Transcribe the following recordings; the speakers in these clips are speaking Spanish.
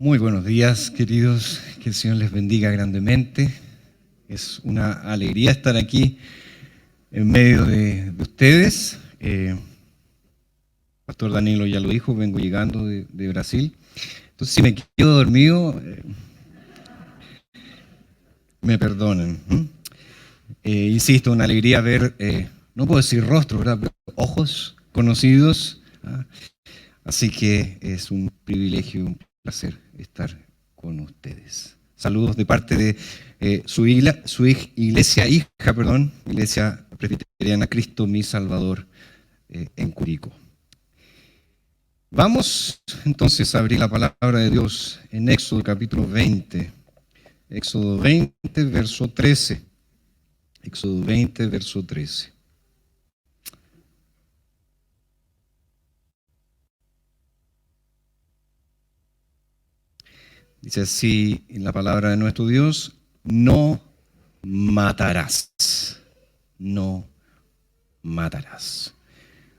Muy buenos días, queridos. Que el Señor les bendiga grandemente. Es una alegría estar aquí en medio de ustedes. Pastor Danilo ya lo dijo, vengo llegando de Brasil. Entonces, si me quedo dormido, me perdonen. Insisto, una alegría ver, no puedo decir rostro, ¿verdad? Pero ojos conocidos. Así que es un privilegio, un placer estar con ustedes. Saludos de parte de su iglesia Iglesia Presbiteriana Cristo Mi Salvador en Curicó. Vamos entonces a abrir la palabra de Dios en Éxodo capítulo 20. Éxodo 20, verso 13. Éxodo 20, verso 13. Dice así en la palabra de nuestro Dios: no matarás. No matarás.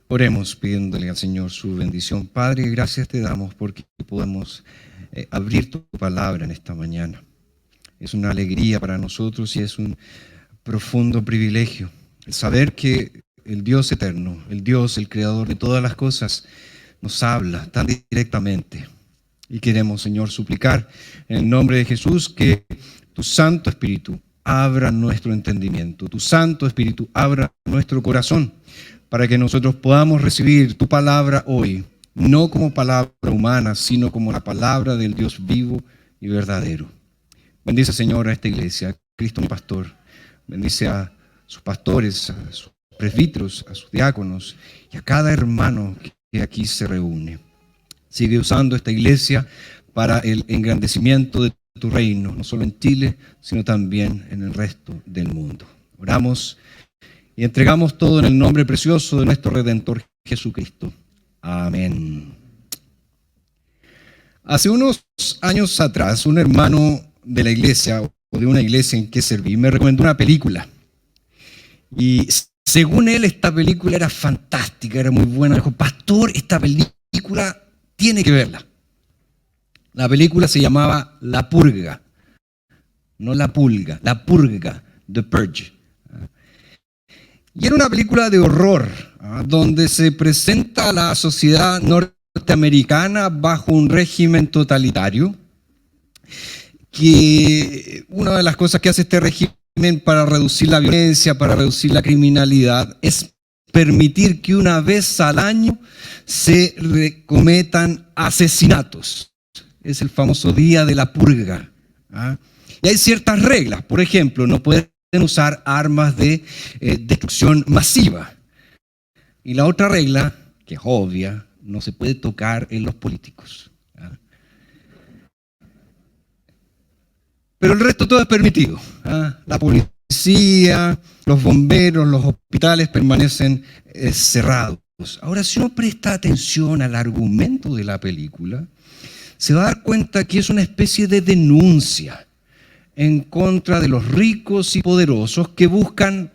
Oremos pidiéndole al Señor su bendición. Padre, gracias te damos porque podemos abrir tu palabra en esta mañana. Es una alegría para nosotros y es un profundo privilegio el saber que el Dios eterno, el Dios, el creador de todas las cosas, nos habla tan directamente. Y queremos, Señor, suplicar en el nombre de Jesús que tu Santo Espíritu abra nuestro entendimiento, tu Santo Espíritu abra nuestro corazón para que nosotros podamos recibir tu palabra hoy, no como palabra humana, sino como la palabra del Dios vivo y verdadero. Bendice, Señor, a esta iglesia, a Cristo mi pastor. Bendice a sus pastores, a sus presbíteros, a sus diáconos y a cada hermano que aquí se reúne. Sigue usando esta iglesia para el engrandecimiento de tu reino, no solo en Chile, sino también en el resto del mundo. Oramos y entregamos todo en el nombre precioso de nuestro Redentor Jesucristo. Amén. Hace unos años atrás, un hermano de la iglesia o de una iglesia en que serví me recomendó una película. Y según él, esta película era fantástica, era muy buena. Me dijo: pastor, esta película tiene que verla. La película se llamaba La Purga, no La Pulga, La Purga, The Purge. Y era una película de horror, donde se presenta a la sociedad norteamericana bajo un régimen totalitario, que una de las cosas que hace este régimen para reducir la violencia, para reducir la criminalidad, es permitir que una vez al año se cometan asesinatos. Es el famoso día de la purga. Y hay ciertas reglas. Por ejemplo, no pueden usar armas de destrucción masiva. Y la otra regla, que es obvia, no se puede tocar en los políticos. Pero el resto todo es permitido. La policía, los bomberos, los hospitales permanecen cerrados. Ahora, si uno presta atención al argumento de la película, se va a dar cuenta que es una especie de denuncia en contra de los ricos y poderosos que buscan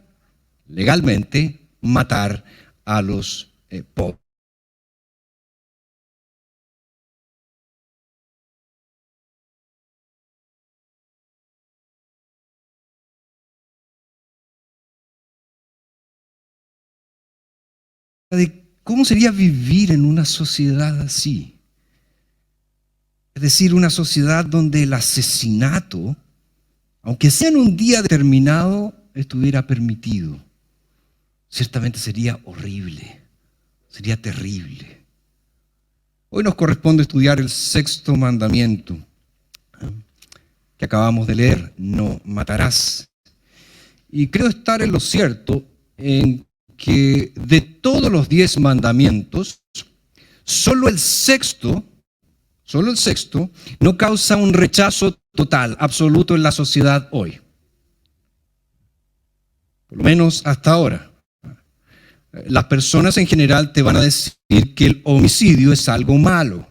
legalmente matar a los pobres. De cómo sería vivir en una sociedad así. Es decir, una sociedad donde el asesinato, aunque sea en un día determinado, estuviera permitido. Ciertamente sería horrible, sería terrible. Hoy nos corresponde estudiar el sexto mandamiento que acabamos de leer: no matarás. Y creo estar en lo cierto en que de todos los 10 mandamientos, solo el sexto no causa un rechazo total, absoluto en la sociedad hoy. Por lo menos hasta ahora. Las personas en general te van a decir que el homicidio es algo malo,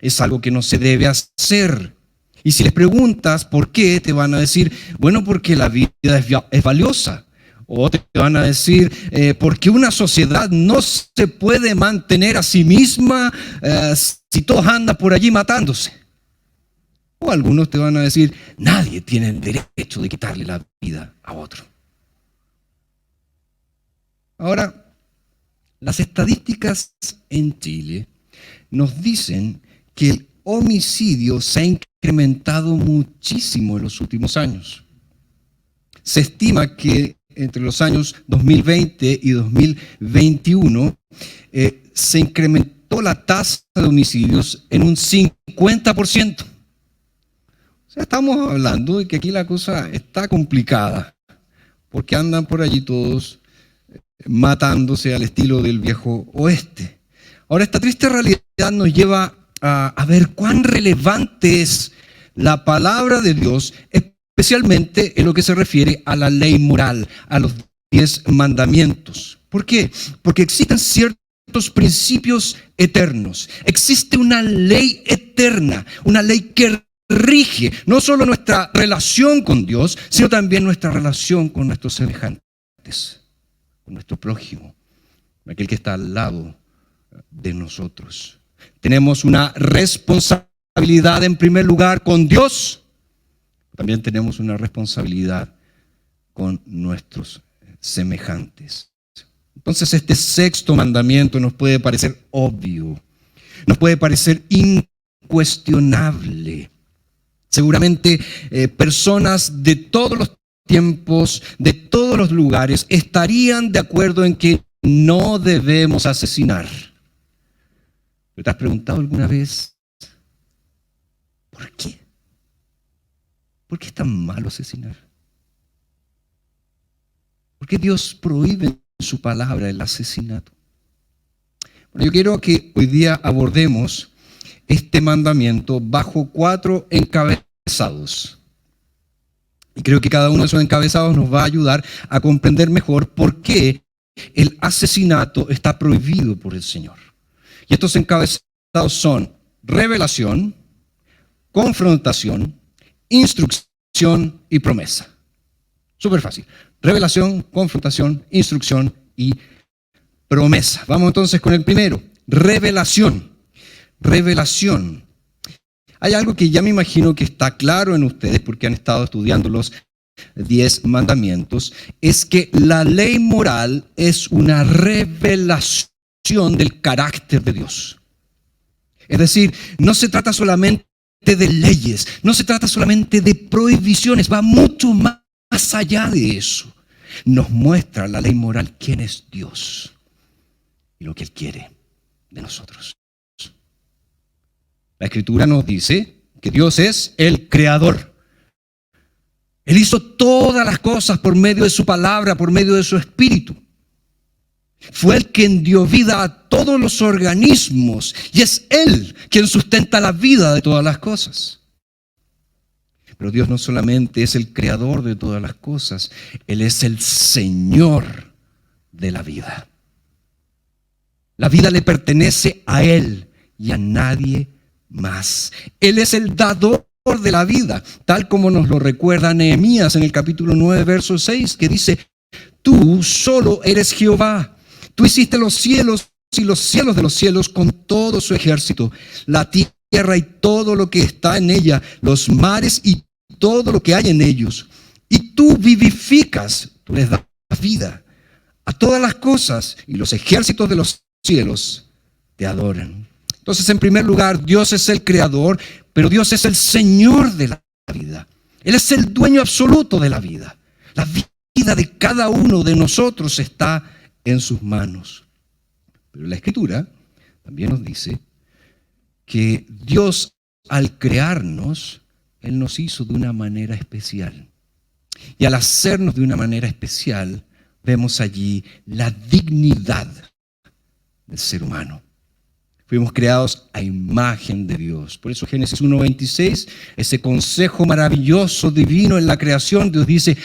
es algo que no se debe hacer. Y si les preguntas por qué, te van a decir: bueno, porque la vida es valiosa. O te van a decir, porque una sociedad no se puede mantener a sí misma si todos andan por allí matándose. O algunos te van a decir, nadie tiene el derecho de quitarle la vida a otro. Ahora, las estadísticas en Chile nos dicen que el homicidio se ha incrementado muchísimo en los últimos años. Se estima que entre los años 2020 y 2021 se incrementó la tasa de homicidios en un 50%. O sea, estamos hablando de que aquí la cosa está complicada, porque andan por allí todos matándose al estilo del viejo oeste. Ahora, esta triste realidad nos lleva a ver cuán relevante es la palabra de Dios, especialmente en lo que se refiere a la ley moral, a los 10 mandamientos. ¿Por qué? Porque existen ciertos principios eternos. Existe una ley eterna, una ley que rige no solo nuestra relación con Dios, sino también nuestra relación con nuestros semejantes, con nuestro prójimo, aquel que está al lado de nosotros. Tenemos una responsabilidad en primer lugar con Dios, también tenemos una responsabilidad con nuestros semejantes. Entonces este sexto mandamiento nos puede parecer obvio, nos puede parecer incuestionable. Seguramente personas de todos los tiempos, de todos los lugares, estarían de acuerdo en que no debemos asesinar. ¿Pero te has preguntado alguna vez por qué? ¿Por qué es tan malo asesinar? ¿Por qué Dios prohíbe en su palabra el asesinato? Bueno, yo quiero que hoy día abordemos este mandamiento bajo 4 encabezados. Y creo que cada uno de esos encabezados nos va a ayudar a comprender mejor por qué el asesinato está prohibido por el Señor. Y estos encabezados son revelación, confrontación, instrucción y promesa. Súper fácil. Revelación, confrontación, instrucción y promesa. Vamos entonces con el primero. Revelación. Revelación. Hay algo que ya me imagino que está claro en ustedes porque han estado estudiando los 10 mandamientos, es que la ley moral es una revelación del carácter de Dios. Es decir, no se trata solamente de leyes, no se trata solamente de prohibiciones, va mucho más allá de eso. Nos muestra la ley moral quién es Dios y lo que Él quiere de nosotros. La Escritura nos dice que Dios es el creador. Él hizo todas las cosas por medio de su palabra, por medio de su espíritu. Fue Él quien dio vida a todos los organismos y es Él quien sustenta la vida de todas las cosas. Pero Dios no solamente es el creador de todas las cosas, Él es el Señor de la vida. La vida le pertenece a Él y a nadie más. Él es el dador de la vida, tal como nos lo recuerda Nehemías en el capítulo 9, verso 6, que dice: tú solo eres Jehová, tú hiciste los cielos y los cielos de los cielos con todo su ejército, la tierra y todo lo que está en ella, los mares y todo lo que hay en ellos. Y tú vivificas, tú les das vida a todas las cosas, y los ejércitos de los cielos te adoran. Entonces, en primer lugar, Dios es el creador, pero Dios es el Señor de la vida. Él es el dueño absoluto de la vida. La vida de cada uno de nosotros está en sus manos. Pero la Escritura también nos dice que Dios, al crearnos, Él nos hizo de una manera especial. Y al hacernos de una manera especial, vemos allí la dignidad del ser humano. Fuimos creados a imagen de Dios. Por eso Génesis 1:26, ese consejo maravilloso, divino en la creación, Dios dice: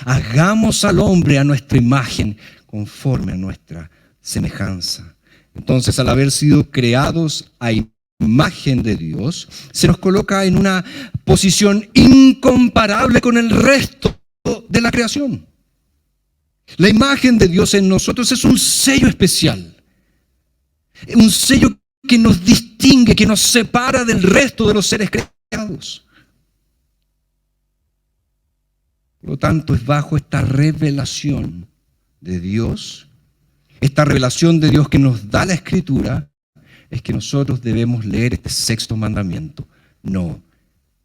hagamos al hombre a nuestra imagen, conforme a nuestra semejanza. Entonces, al haber sido creados a imagen de Dios, se nos coloca en una posición incomparable con el resto de la creación. La imagen de Dios en nosotros es un sello especial. Un sello que nos distingue, que nos separa del resto de los seres creados. Por lo tanto, es bajo esta revelación de Dios, esta revelación de Dios que nos da la Escritura, es que nosotros debemos leer este sexto mandamiento: no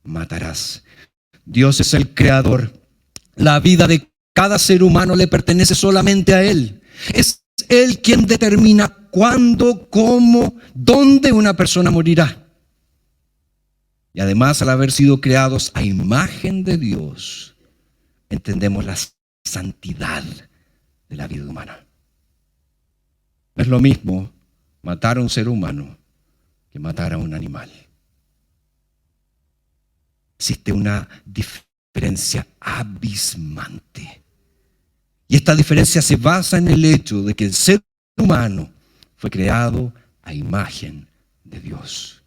matarás. Dios es el creador. La vida de cada ser humano le pertenece solamente a Él. Es Él quien determina cuándo, cómo, dónde una persona morirá. Y además, al haber sido creados a imagen de Dios, entendemos la santidad de la vida humana. No es lo mismo matar a un ser humano que matar a un animal. Existe una diferencia abismante. Y esta diferencia se basa en el hecho de que el ser humano fue creado a imagen de Dios.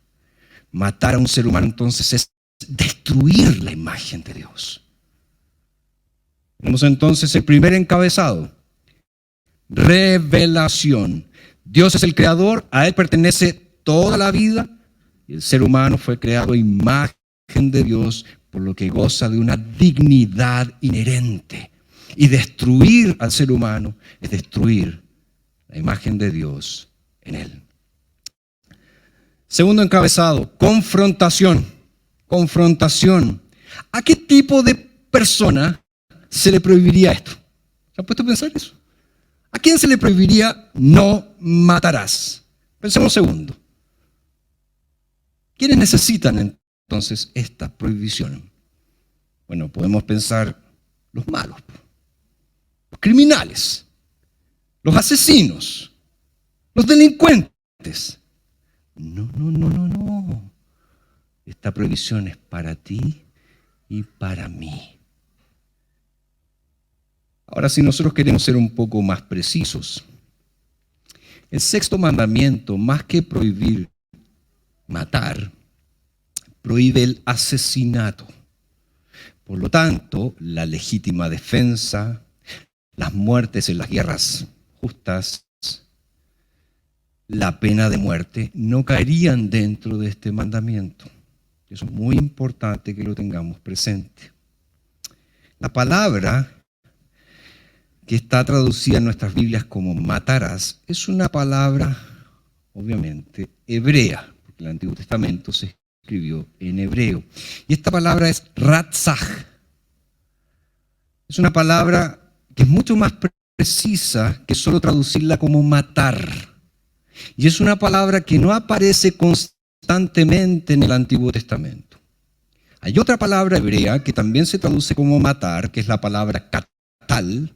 Matar a un ser humano entonces es destruir la imagen de Dios. Tenemos entonces el primer encabezado: revelación. Dios es el creador, a Él pertenece toda la vida, y el ser humano fue creado a imagen de Dios, por lo que goza de una dignidad inherente. Y destruir al ser humano es destruir la imagen de Dios en él. Segundo encabezado: confrontación. Confrontación. ¿A qué tipo de persona se le prohibiría esto? ¿Se han puesto a pensar eso? ¿A quién se le prohibiría no matarás? Pensemos un segundo. ¿Quiénes necesitan entonces esta prohibición? Bueno, podemos pensar los malos, los criminales, los asesinos, los delincuentes. No. Esta prohibición es para ti y para mí. Ahora, si nosotros queremos ser un poco más precisos, el sexto mandamiento, más que prohibir matar, prohíbe el asesinato. Por lo tanto, la legítima defensa, las muertes en las guerras justas, la pena de muerte, no caerían dentro de este mandamiento. Eso es muy importante que lo tengamos presente. La palabra que está traducida en nuestras Biblias como matarás es una palabra, obviamente, hebrea, porque el Antiguo Testamento se escribió en hebreo. Y esta palabra es ratzach. Es una palabra que es mucho más precisa que solo traducirla como matar. Y es una palabra que no aparece constantemente en el Antiguo Testamento. Hay otra palabra hebrea que también se traduce como matar, que es la palabra katal,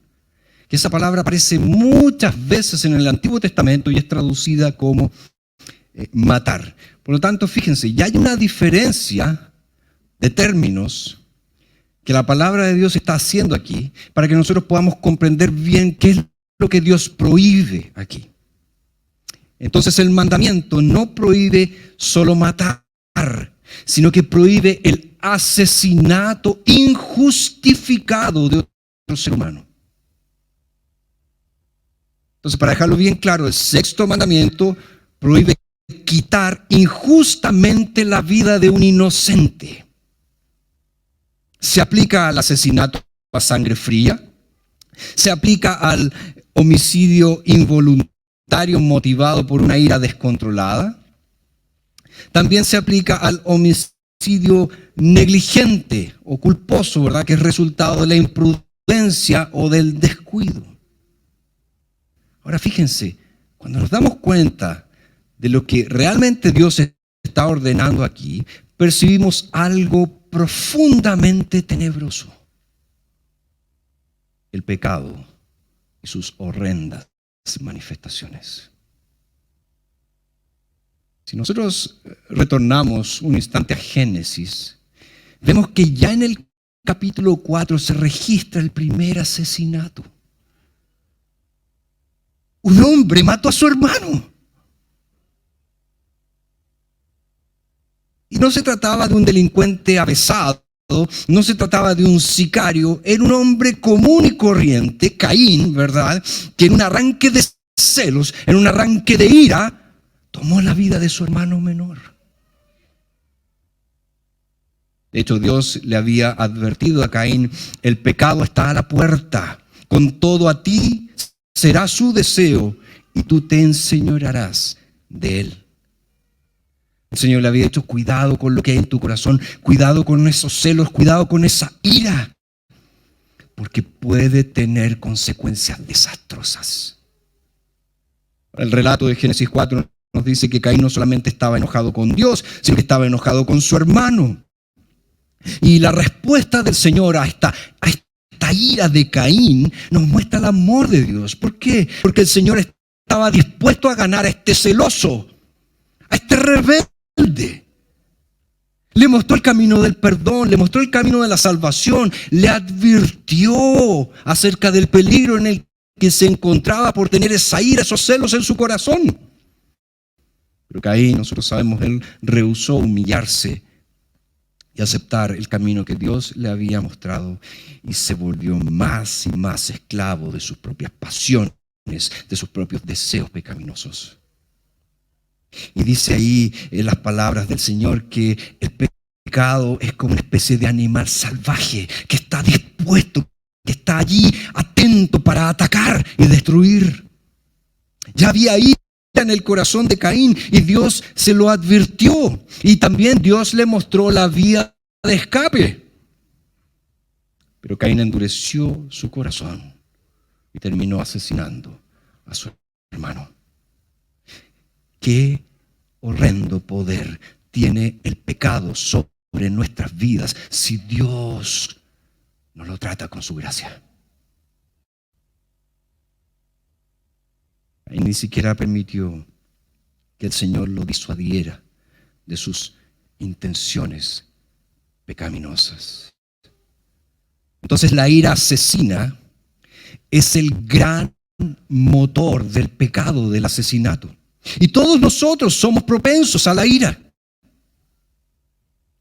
que esa palabra aparece muchas veces en el Antiguo Testamento y es traducida como matar. Por lo tanto, fíjense, ya hay una diferencia de términos que la palabra de Dios está haciendo aquí para que nosotros podamos comprender bien qué es lo que Dios prohíbe aquí. Entonces, el mandamiento no prohíbe solo matar, sino que prohíbe el asesinato injustificado de otro ser humano. Entonces, para dejarlo bien claro, el sexto mandamiento prohíbe quitar injustamente la vida de un inocente. Se aplica al asesinato a sangre fría, se aplica al homicidio involuntario motivado por una ira descontrolada, también se aplica al homicidio negligente o culposo, ¿verdad?, que es resultado de la imprudencia o del descuido. Ahora fíjense, cuando nos damos cuenta de lo que realmente Dios está ordenando aquí, percibimos algo profundamente tenebroso: el pecado y sus horrendas manifestaciones. Si nosotros retornamos un instante a Génesis, vemos que ya en el capítulo 4 se registra el primer asesinato. Un hombre mató a su hermano. Y no se trataba de un delincuente avesado, no se trataba de un sicario, era un hombre común y corriente, Caín, ¿verdad?, que en un arranque de celos, en un arranque de ira, tomó la vida de su hermano menor. De hecho, Dios le había advertido a Caín: el pecado está a la puerta, con todo a ti será su deseo y tú te enseñorearás de él. El Señor le había dicho: cuidado con lo que hay en tu corazón, cuidado con esos celos, cuidado con esa ira, porque puede tener consecuencias desastrosas. El relato de Génesis 4 nos dice que Caín no solamente estaba enojado con Dios, sino que estaba enojado con su hermano. Y la respuesta del Señor a esta ira de Caín nos muestra el amor de Dios. ¿Por qué? Porque el Señor estaba dispuesto a ganar a este celoso, a este rebelde. Le mostró el camino del perdón, le mostró el camino de la salvación, le advirtió acerca del peligro en el que se encontraba por tener esa ira, esos celos en su corazón. Pero Caín, nosotros sabemos, él rehusó humillarse y aceptar el camino que Dios le había mostrado, y se volvió más y más esclavo de sus propias pasiones, de sus propios deseos pecaminosos. Y dice ahí en las palabras del Señor que el pecado es como una especie de animal salvaje que está dispuesto, que está allí atento para atacar y destruir. Ya había ira en el corazón de Caín y Dios se lo advirtió, y también Dios le mostró la vía de escape. Pero Caín endureció su corazón y terminó asesinando a su hermano. Qué horrendo poder tiene el pecado sobre nuestras vidas si Dios no lo trata con su gracia. Y ni siquiera permitió que el Señor lo disuadiera de sus intenciones pecaminosas. Entonces la ira asesina es el gran motor del pecado del asesinato. Y todos nosotros somos propensos a la ira.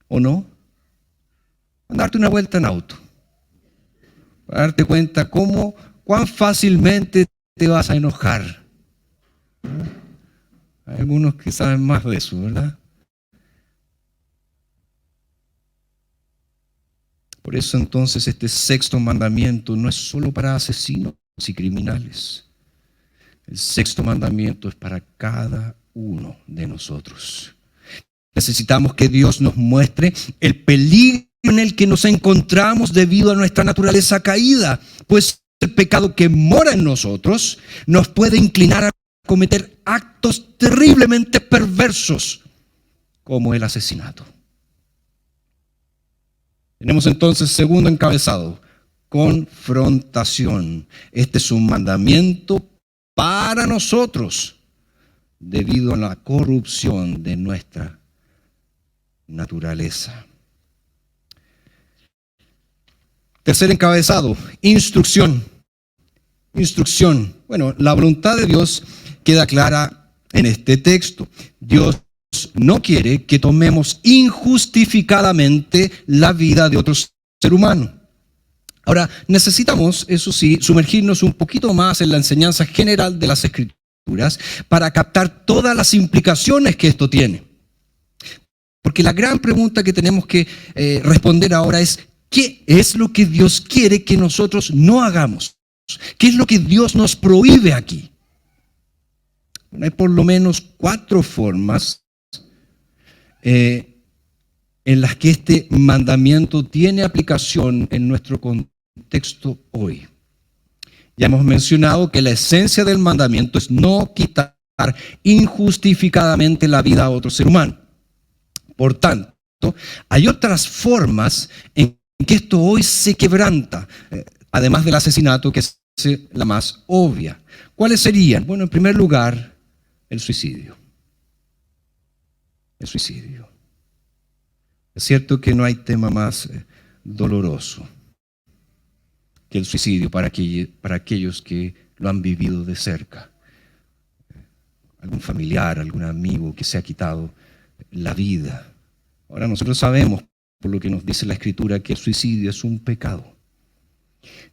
¿O no? Darte una vuelta en auto, para darte cuenta cuán fácilmente te vas a enojar. Hay algunos que saben más de eso, ¿verdad? Por eso entonces este sexto mandamiento no es solo para asesinos y criminales. El sexto mandamiento es para cada uno de nosotros. Necesitamos que Dios nos muestre el peligro en el que nos encontramos debido a nuestra naturaleza caída, pues el pecado que mora en nosotros nos puede inclinar a cometer actos terriblemente perversos, como el asesinato. Tenemos entonces segundo encabezado: confrontación. Este es un mandamiento para nosotros debido a la corrupción de nuestra naturaleza. Tercer encabezado: instrucción. Instrucción. Bueno, la voluntad de Dios queda clara en este texto. Dios no quiere que tomemos injustificadamente la vida de otro ser humano. Ahora, necesitamos, eso sí, sumergirnos un poquito más en la enseñanza general de las Escrituras para captar todas las implicaciones que esto tiene. Porque la gran pregunta que tenemos que responder ahora es: ¿qué es lo que Dios quiere que nosotros no hagamos? ¿Qué es lo que Dios nos prohíbe aquí? Bueno, hay por lo menos 4 formas en las que este mandamiento tiene aplicación en nuestro contexto hoy. Ya hemos mencionado que la esencia del mandamiento es no quitar injustificadamente la vida a otro ser humano. Por tanto, hay otras formas en que esto hoy se quebranta, además del asesinato, que es la más obvia. ¿Cuáles serían? Bueno, en primer lugar, el suicidio. El suicidio. Es cierto que no hay tema más doloroso que el suicidio para aquellos que lo han vivido de cerca. Algún familiar, algún amigo que se ha quitado la vida. Ahora nosotros sabemos, por lo que nos dice la Escritura, que el suicidio es un pecado.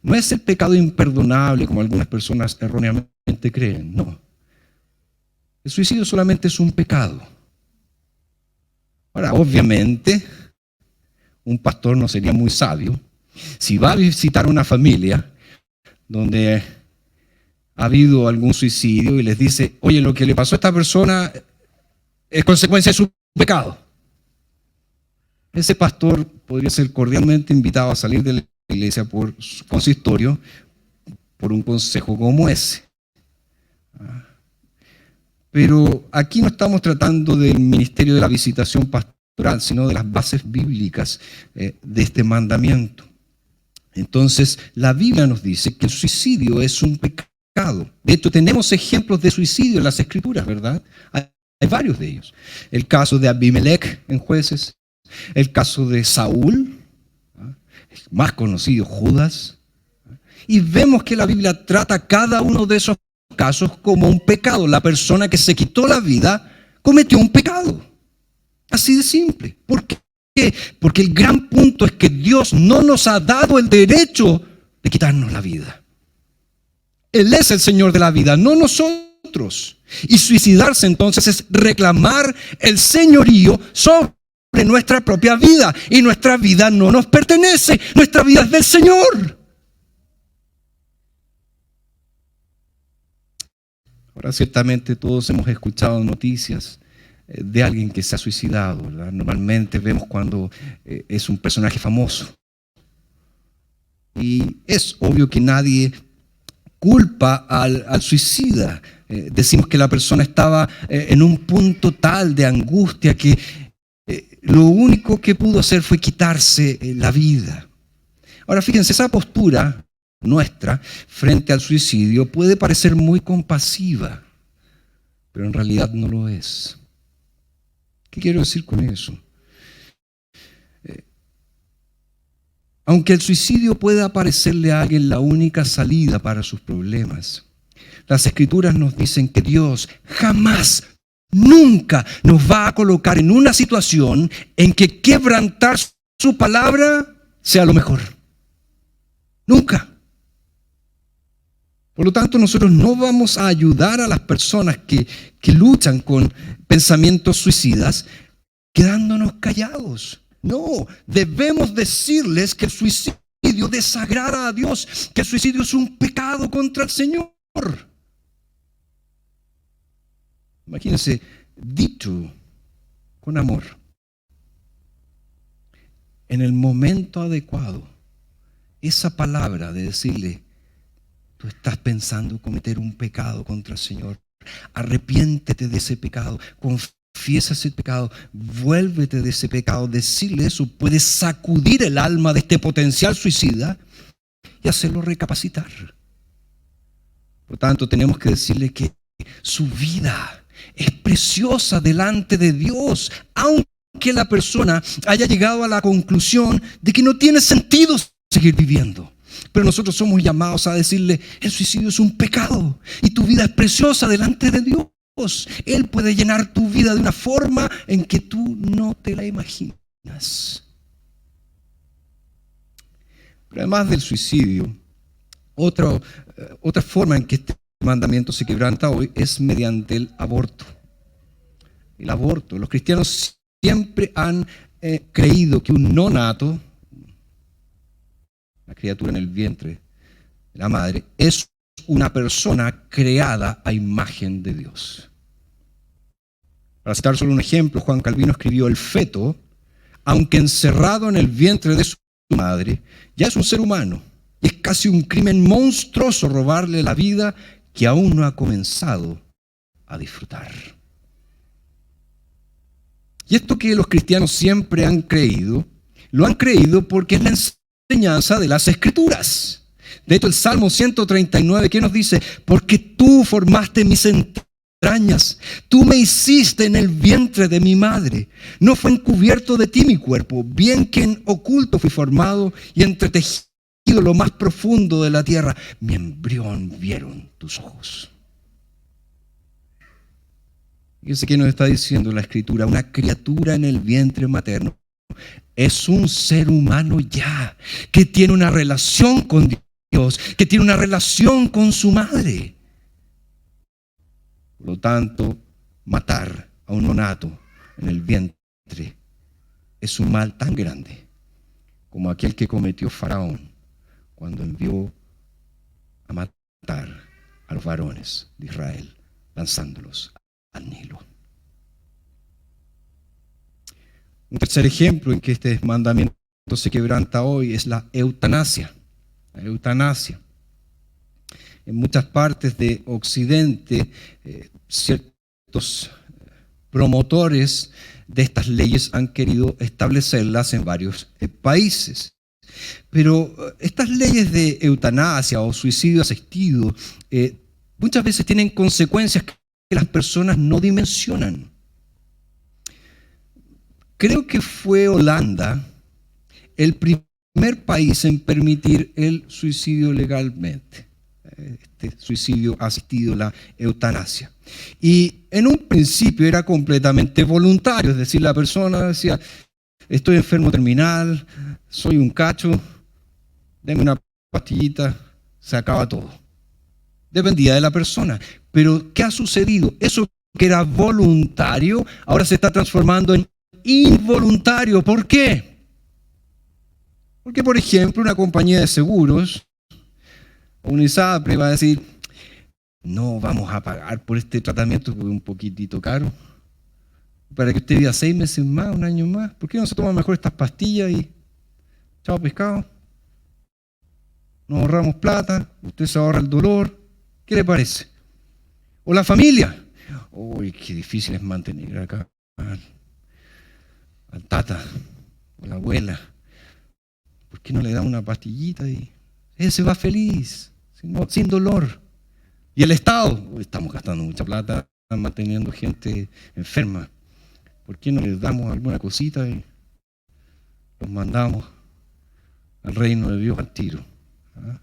No es el pecado imperdonable como algunas personas erróneamente creen, no. El suicidio solamente es un pecado. Ahora, obviamente, un pastor no sería muy sabio, si va a visitar una familia donde ha habido algún suicidio y les dice, oye, lo que le pasó a esta persona es consecuencia de su pecado. Ese pastor podría ser cordialmente invitado a salir de la iglesia por su consistorio por un consejo como ese. Pero aquí no estamos tratando del ministerio de la visitación pastoral, sino de las bases bíblicas de este mandamiento. Entonces, la Biblia nos dice que el suicidio es un pecado. De hecho, tenemos ejemplos de suicidio en las Escrituras, ¿verdad? Hay varios de ellos. El caso de Abimelech en Jueces, el caso de Saúl, el más conocido, Judas. Y vemos que la Biblia trata cada uno de esos casos como un pecado. La persona que se quitó la vida cometió un pecado. Así de simple. ¿Por qué? Porque el gran punto es que Dios no nos ha dado el derecho de quitarnos la vida. Él es el Señor de la vida, no nosotros. Y suicidarse entonces es reclamar el señorío sobre nuestra propia vida. Y nuestra vida no nos pertenece, nuestra vida es del Señor. Ahora, ciertamente todos hemos escuchado noticias de alguien que se ha suicidado, ¿verdad? Normalmente vemos cuando es un personaje famoso. Y es obvio que nadie culpa al suicida. Decimos que la persona estaba en un punto tal de angustia que lo único que pudo hacer fue quitarse la vida. Ahora fíjense, esa postura nuestra frente al suicidio puede parecer muy compasiva, pero en realidad no lo es. ¿Qué quiero decir con eso? Aunque el suicidio pueda parecerle a alguien la única salida para sus problemas, las Escrituras nos dicen que Dios jamás, nunca nos va a colocar en una situación en que quebrantar su palabra sea lo mejor. Nunca. Por lo tanto, nosotros no vamos a ayudar a las personas que luchan con pensamientos suicidas quedándonos callados. No, debemos decirles que el suicidio desagrada a Dios, que el suicidio es un pecado contra el Señor. Imagínense, dicho con amor, en el momento adecuado, esa palabra de decirle, tú estás pensando cometer un pecado contra el Señor, arrepiéntete de ese pecado, confiesa ese pecado, vuélvete de ese pecado. Decirle eso puede sacudir el alma de este potencial suicida y hacerlo recapacitar. Por lo tanto, tenemos que decirle que su vida es preciosa delante de Dios, aunque la persona haya llegado a la conclusión de que no tiene sentido seguir viviendo. Pero nosotros somos llamados a decirle, el suicidio es un pecado y tu vida es preciosa delante de Dios. Él puede llenar tu vida de una forma en que tú no te la imaginas. Pero además del suicidio, otra forma en que este mandamiento se quebranta hoy es mediante el aborto. El aborto. Los cristianos siempre han creído que un nonato, la criatura en el vientre de la madre, es una persona creada a imagen de Dios. Para citar solo un ejemplo, Juan Calvino escribió: el feto, aunque encerrado en el vientre de su madre, ya es un ser humano. Y es casi un crimen monstruoso robarle la vida que aún no ha comenzado a disfrutar. Y esto que los cristianos siempre han creído, lo han creído porque es la enseñanza de las Escrituras. De hecho, el Salmo 139, ¿qué nos dice? Porque tú formaste mis entrañas, tú me hiciste en el vientre de mi madre. No fue encubierto de ti mi cuerpo, bien que en oculto fui formado y entretejido lo más profundo de la tierra. Mi embrión vieron tus ojos. Fíjense que nos está diciendo la Escritura: una criatura en el vientre materno es un ser humano ya, que tiene una relación con Dios, que tiene una relación con su madre. Por lo tanto, matar a un nonato en el vientre es un mal tan grande como aquel que cometió Faraón cuando envió a matar a los varones de Israel, lanzándolos al Nilo. Un tercer ejemplo en que este mandamiento se quebranta hoy es la eutanasia. La eutanasia. En muchas partes de Occidente, ciertos promotores de estas leyes han querido establecerlas en varios países. Pero estas leyes de eutanasia o suicidio asistido muchas veces tienen consecuencias que las personas no dimensionan. Creo que fue Holanda el primer país en permitir el suicidio legalmente, este suicidio asistido, la eutanasia. Y en un principio era completamente voluntario, es decir, la persona decía, estoy enfermo terminal, soy un cacho, denme una pastillita, se acaba todo. Dependía de la persona. Pero ¿qué ha sucedido? Eso que era voluntario ahora se está transformando en involuntario. ¿Por qué? Porque, por ejemplo, una compañía de seguros, un ISAPRE va a decir, no vamos a pagar por este tratamiento porque es un poquitito caro, para que usted viva 6 meses más, un año más. ¿Por qué no se toman mejor estas pastillas y chao pescado? Nos ahorramos plata, usted se ahorra el dolor. ¿Qué le parece? O la familia. Uy, qué difícil es mantener acá al tata, a la abuela. ¿Por qué no le da una pastillita y él se va feliz, sin dolor? Y el Estado, estamos gastando mucha plata manteniendo gente enferma. ¿Por qué no les damos alguna cosita y los mandamos al reino de Dios al tiro? ¿Ah?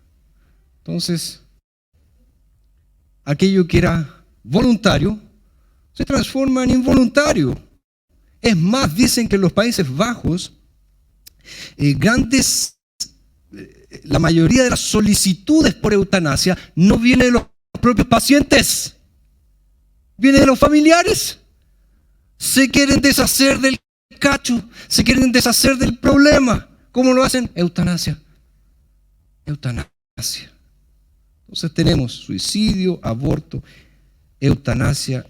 Entonces, aquello que era voluntario se transforma en involuntario. Es más, dicen que en los Países Bajos, la mayoría de las solicitudes por eutanasia no viene de los propios pacientes, viene de los familiares. Se quieren deshacer del cacho, se quieren deshacer del problema. ¿Cómo lo hacen? Eutanasia. Eutanasia. Entonces tenemos suicidio, aborto, eutanasia.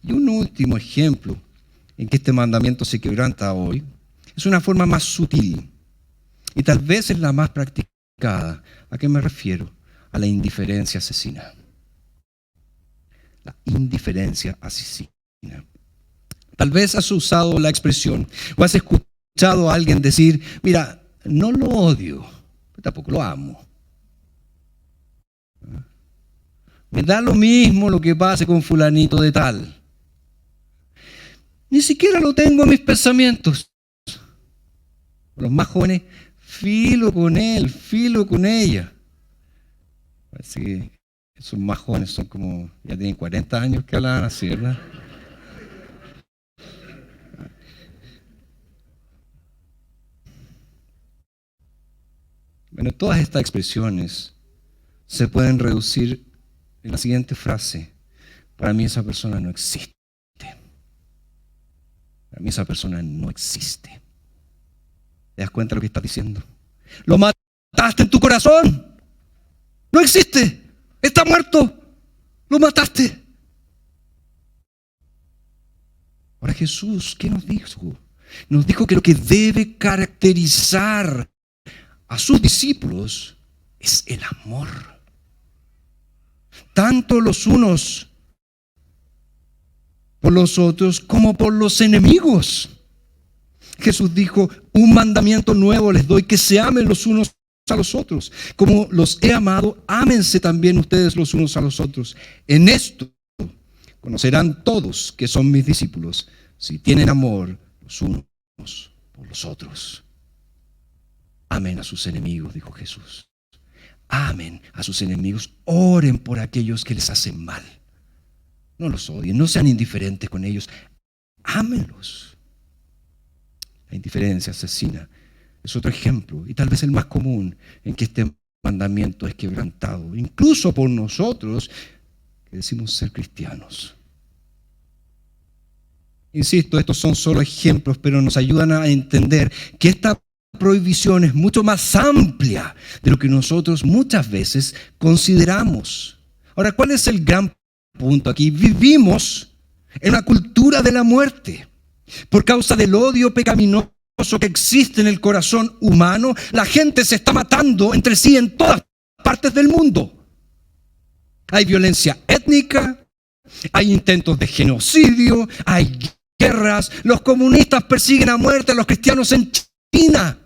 Y un último ejemplo en que este mandamiento se quebranta hoy es una forma más sutil y tal vez es la más practicada. ¿A qué me refiero? A la indiferencia asesina. La indiferencia asesina. Tal vez has usado la expresión o has escuchado a alguien decir, mira, no lo odio, pero tampoco lo amo. Me da lo mismo lo que pase con fulanito de tal. Ni siquiera lo tengo en mis pensamientos. Los más jóvenes, filo con él, filo con ella. Parece que esos más jóvenes son como, ya tienen 40 años que hablan así, ¿verdad? Bueno, todas estas expresiones se pueden reducir en la siguiente frase. Para mí esa persona no existe. Para mí esa persona no existe. ¿Te das cuenta de lo que estás diciendo? Lo mataste en tu corazón. No existe. Está muerto. Lo mataste. Ahora Jesús, ¿qué nos dijo? Nos dijo que lo que debe caracterizar a sus discípulos es el amor. Tanto los unos por los otros como por los enemigos. Jesús dijo, un mandamiento nuevo les doy, que se amen los unos a los otros. Como los he amado, ámense también ustedes los unos a los otros. En esto conocerán todos que son mis discípulos, si tienen amor los unos por los otros. Amen a sus enemigos, dijo Jesús. Amen a sus enemigos, oren por aquellos que les hacen mal. No los odien, no sean indiferentes con ellos, ámenlos. La indiferencia asesina es otro ejemplo, y tal vez el más común, en que este mandamiento es quebrantado, incluso por nosotros que decimos ser cristianos. Insisto, estos son solo ejemplos, pero nos ayudan a entender que esta prohibición es mucho más amplia de lo que nosotros muchas veces consideramos. Ahora, ¿cuál es el gran punto aquí? Vivimos en una cultura de la muerte. Por causa del odio pecaminoso que existe en el corazón humano, la gente se está matando entre sí en todas partes del mundo. Hay violencia étnica, hay intentos de genocidio, hay guerras, los comunistas persiguen a muerte a los cristianos en China.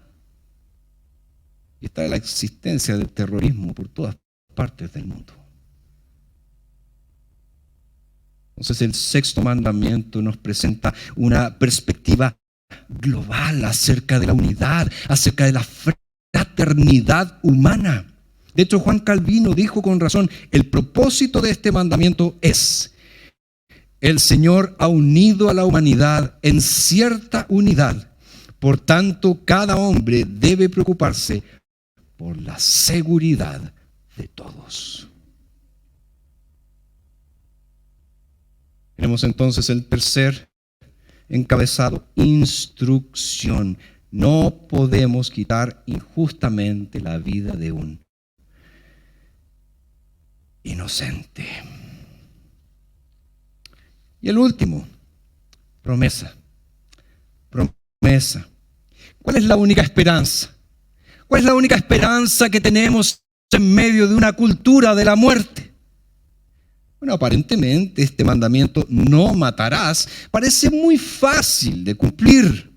Y está la existencia del terrorismo por todas partes del mundo. Entonces el sexto mandamiento nos presenta una perspectiva global acerca de la unidad, acerca de la fraternidad humana. De hecho, Juan Calvino dijo con razón, el propósito de este mandamiento es: el Señor ha unido a la humanidad en cierta unidad. Por tanto, cada hombre debe preocuparse por la seguridad de todos. Tenemos entonces el tercer encabezado: instrucción. No podemos quitar injustamente la vida de un inocente. Y el último, promesa. Promesa. ¿Cuál es la única esperanza? ¿Cuál es la única esperanza que tenemos en medio de una cultura de la muerte? Bueno, aparentemente este mandamiento, no matarás, parece muy fácil de cumplir.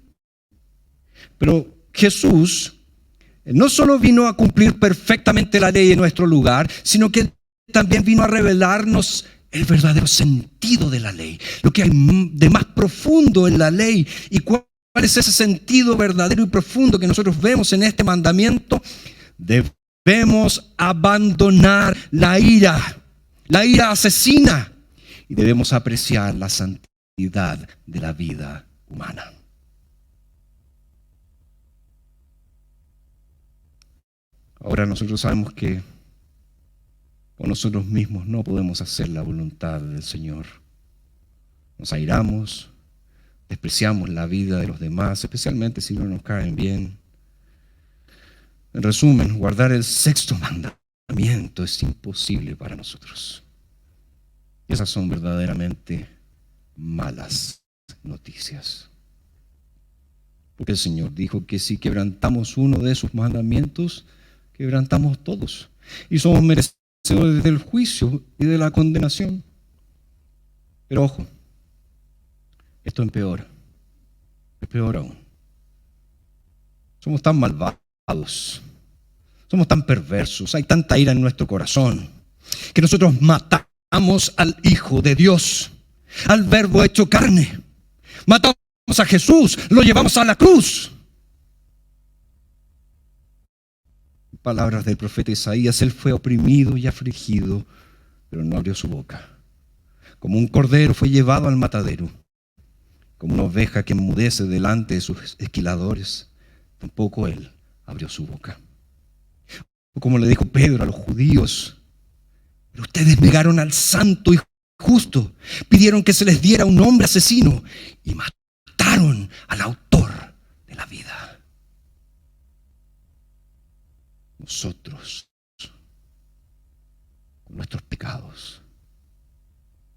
Pero Jesús no solo vino a cumplir perfectamente la ley en nuestro lugar, sino que también vino a revelarnos el verdadero sentido de la ley, lo que hay de más profundo en la ley. ¿Y cuál es ese sentido verdadero y profundo que nosotros vemos en este mandamiento? Debemos abandonar la ira asesina, y debemos apreciar la santidad de la vida humana. Ahora nosotros sabemos que por nosotros mismos no podemos hacer la voluntad del Señor. Nos airamos, despreciamos la vida de los demás, especialmente si no nos caen bien. En resumen, guardar el sexto mandamiento es imposible para nosotros. Y esas son verdaderamente malas noticias. Porque el Señor dijo que si quebrantamos uno de sus mandamientos, quebrantamos todos. Y somos merecedores del juicio y de la condenación. Pero ojo, esto empeora. Es peor aún. Somos tan malvados. Somos tan perversos. Hay tanta ira en nuestro corazón que nosotros matamos al Hijo de Dios, al Verbo hecho carne. Matamos a Jesús, lo llevamos a la cruz. Palabras del profeta Isaías: él fue oprimido y afligido, pero no abrió su boca. Como un cordero fue llevado al matadero, como una oveja que enmudece delante de sus esquiladores, tampoco él abrió su boca. O como le dijo Pedro a los judíos: pero ustedes negaron al santo y justo, pidieron que se les diera un hombre asesino y mataron al autor de la vida. Nosotros, con nuestros pecados,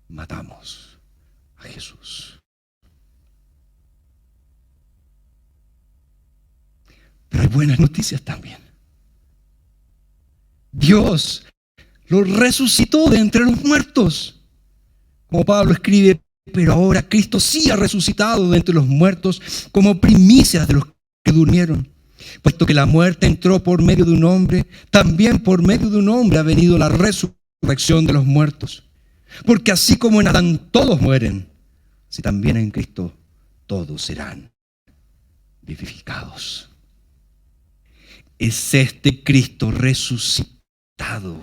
matamos a Jesús. Pero hay buenas noticias también. Dios lo resucitó de entre los muertos. Como Pablo escribe: pero ahora Cristo sí ha resucitado de entre los muertos como primicias de los que durmieron. Puesto que la muerte entró por medio de un hombre, también por medio de un hombre ha venido la resurrección de los muertos. Porque así como en Adán todos mueren, así también en Cristo todos serán vivificados. Es este Cristo resucitado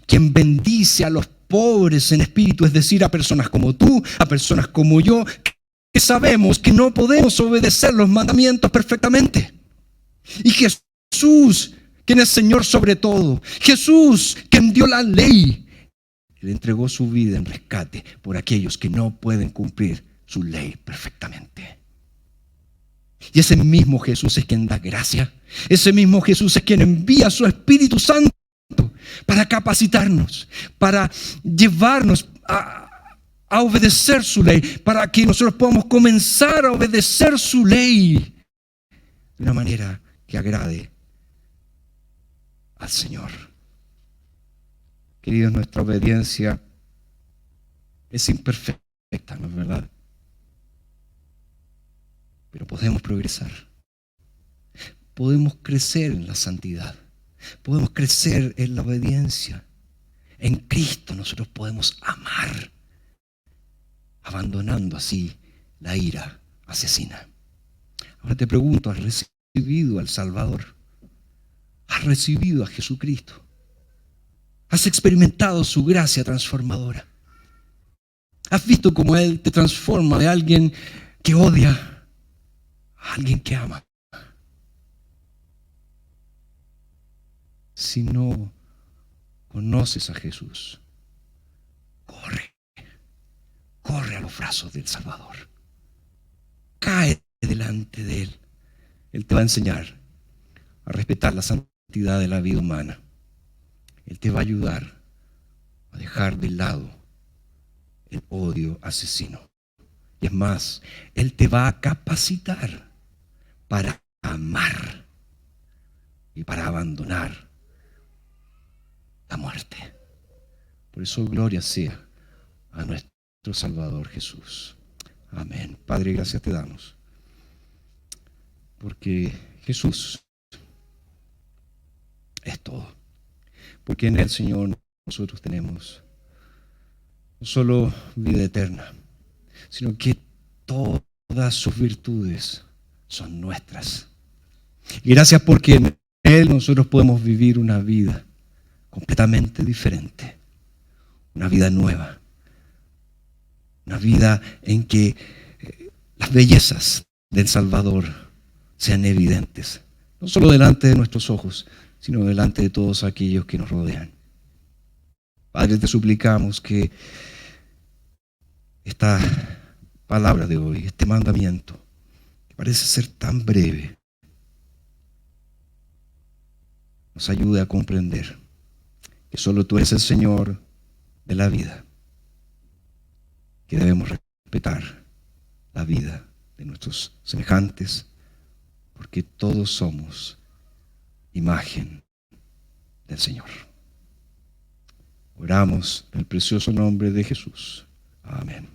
quien bendice a los pobres en espíritu, es decir, a personas como tú, a personas como yo, que sabemos que no podemos obedecer los mandamientos perfectamente. Y Jesús, quien es Señor sobre todo, Jesús, quien dio la ley, Él entregó su vida en rescate por aquellos que no pueden cumplir su ley perfectamente. Y ese mismo Jesús es quien da gracia. Ese mismo Jesús es quien envía a su Espíritu Santo para capacitarnos, para llevarnos a obedecer su ley, para que nosotros podamos comenzar a obedecer su ley de una manera que agrade al Señor. Queridos, nuestra obediencia es imperfecta, ¿no es verdad? Pero podemos progresar. Podemos crecer en la santidad. Podemos crecer en la obediencia. En Cristo nosotros podemos amar, abandonando así la ira asesina. Ahora te pregunto, ¿has recibido al Salvador? ¿Has recibido a Jesucristo? ¿Has experimentado su gracia transformadora? ¿Has visto cómo Él te transforma de alguien que odia a alguien que ama? Si no conoces a Jesús, corre a los brazos del Salvador. Cae delante de Él. Él te va a enseñar a respetar la santidad de la vida humana. Él te va a ayudar a dejar de lado el odio asesino. Y es más, Él te va a capacitar para amar y para abandonar la muerte. Por eso gloria sea a nuestro Salvador Jesús. Amén. Padre, gracias te damos, porque Jesús es todo. Porque en el Señor nosotros tenemos no solo vida eterna, sino que todas sus virtudes son nuestras. Y gracias porque en Él nosotros podemos vivir una vida completamente diferente, una vida nueva, una vida en que las bellezas del Salvador sean evidentes, no solo delante de nuestros ojos, sino delante de todos aquellos que nos rodean. Padre, te suplicamos que esta palabra de hoy, este mandamiento, que parece ser tan breve, nos ayude a comprender que solo tú eres el Señor de la vida, que debemos respetar la vida de nuestros semejantes, porque todos somos imagen del Señor. Oramos en el precioso nombre de Jesús. Amén.